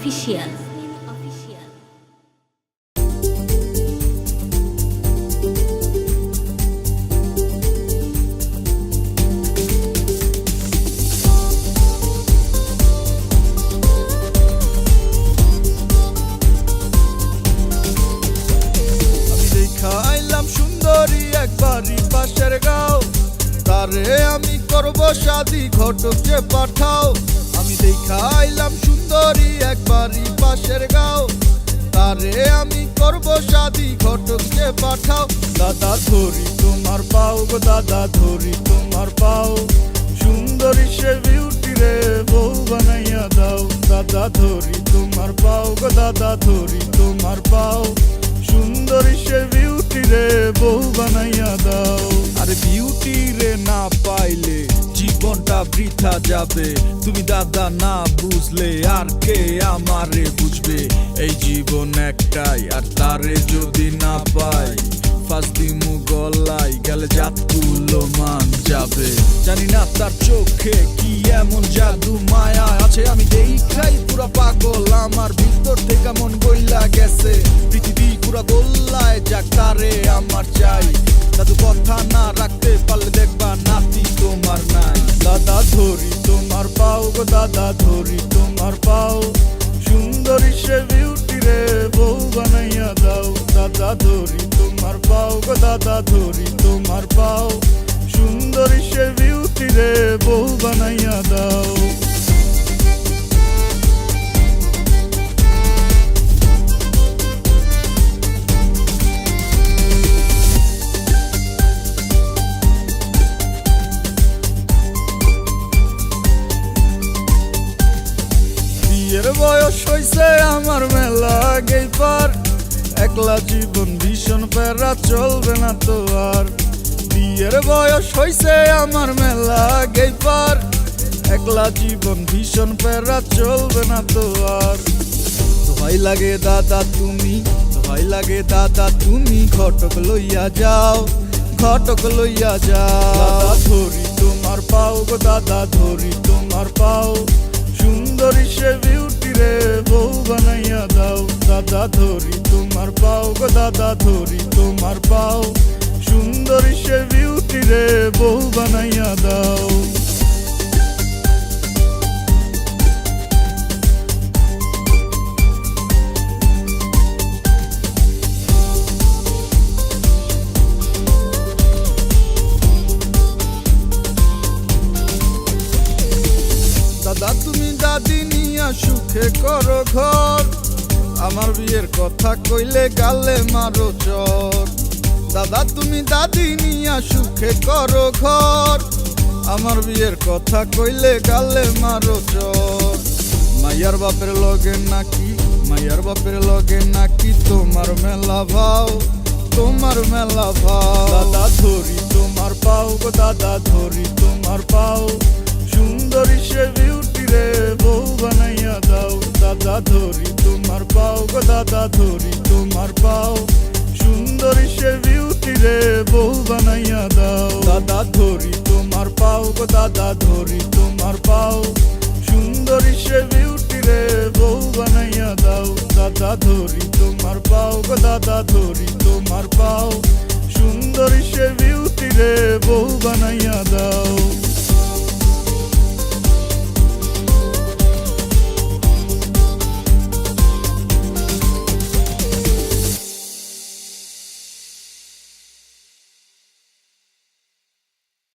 Official. খাইলাম সুন্দরী একবারই পাশের গাঁও, তারে আমি করব শাদি ঘটককে পাঠাও। আমি দেখাইলাম সুন্দরী একবারই পাশের গাঁও, তারে আমি করব শাদি ঘটককে পাঠাও। দাদা ধরি তোমার পাও গো দাদা ধরি তোমার পাও, সুন্দরী সে বিউটি রে বউ বানাইয়া দাও। দাদা ধরি তোমার পাও গো দাদা ধরি তোমার পাও, সুন্দরী সে বিউটি রে বউ বানাইয়া দাও। আরে বিউটি রে না পাইলে জীবনটা বৃথা যাবে, তুমি দাদা না বুঝলে আর কে আমারে বুঝবে। এই জীবন একটাই আর তারে যদি না পাই, ফাঁসদি গলাই গেলে জাতগুলো মান যাবে। জানি না তার চোখে কি এমন জাদু মায়া আছে, আমি দেখাই পুরা পাগল, আমার ভিতর থেকে মন গইলা গেছে। পৃথিবী পুরা গোল্লায় যাক তারে আমার চাই, দাদু কথা না রাখতে পারলে দেখবা নাতি তোমার নাই। দাদা ধরি তোমার পাও গো দাদা ধরি তোমার পাও, সুন্দরী সে বিউটি রে বউ বানাইয়া দাও। দাদা ধরি তোমার পাও গো দাদা ধরি তোমার পাও, সুন্দরী সে বিউটি রে বউ বানাইয়া দাও। বিয়ের বয়স হইছে আমার মেলা আগেই পার, একলা জীবন ভীষণ প্যারা চলবে না তো আর। বিয়ের বয়স হইছে আমার মেলা আগেই পার, একলা জীবন ভীষণ প্যারা চলবে না তো আর। দোহাই লাগে দাদা তুমি দোহাই লাগে দাদা তুমি, ঘটক লইয়া যাও ঘটক লইয়া যাও। দাদা ধরি তোমার পাও গো দাদা ধরি তোমার পাও, সুন্দরী সে বিউটি রে বউ বানাইয়া দাও। দাদা ধরি তোমার পাও গো দাদা ধরি তোমার পাও, সুন্দরী সে বিউটি রে বউ বানাইয়া দাও। দাদা তুমি দাদি নিয়া সুখে করো ঘর, আমার বিয়ের কথা কইলে গালে মারো চর। দাদা তুমি দাদি নিয়া সুখে করো ঘর, আমার বিয়ের কথা কইলে গালে মারো চর। মাইয়ার বাপের লগে নাকি মাইয়ার বাপের লগে নাকি তোমার মেলা ভাও তোমার মেলা ভাও। দাদা ধরি তোমার পাও গো দাদা ধরি তোমার পাও, সুন্দরী সে বিউটি রে বউ বানাইয়া দাও। দাদা ধরি তোমার পাও গো দাদা ধরি তোমার পাও, সুন্দরী সে বিউটি রে বউ বানাইয়া দাও। দাদা ধরি তোমার পাও গো দাদা ধরি তোমার পাও, সুন্দরী সে বিউটি রে বউ বানাইয়া দাও। দাদা ধরি তোমার পাও গো দাদা ধরি তোমার পাও, সুন্দরী সে বিউটি রে বউ বানাইয়া দাও।